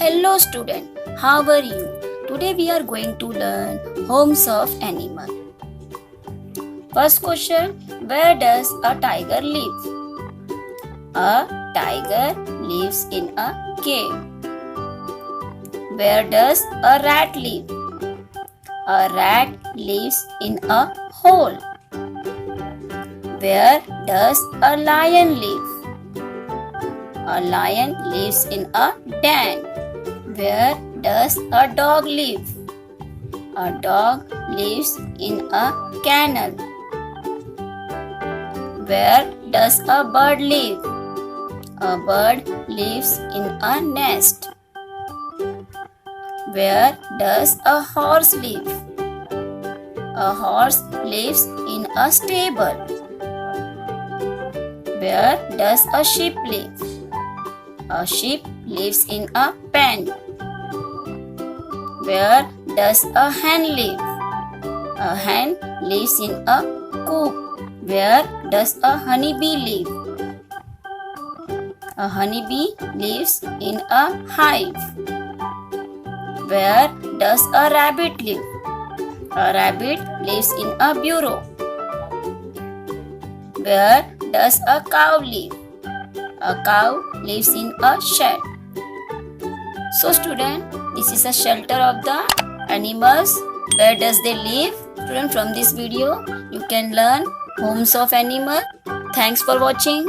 Hello student, how are you? Today we are going to learn homes of animal. First question, where does a tiger live? A tiger lives in a cave. Where does a rat live? A rat lives in a hole. Where does a lion live? A lion lives in a den. Where does a dog live? A dog lives in a kennel. Where does a bird live? A bird lives in a nest. Where does a horse live? A horse lives in a stable. Where does a sheep live? A sheep lives in a pen. Where does a hen live? A hen lives in a coop. Where does a honeybee live? A honeybee lives in a hive. Where does a rabbit live? A rabbit lives in a burrow. Where does a cow live? A cow lives in a shed. So student, this is a shelter of the animals. Where does they live? Student, from this video you can learn homes of animal. Thanks for watching.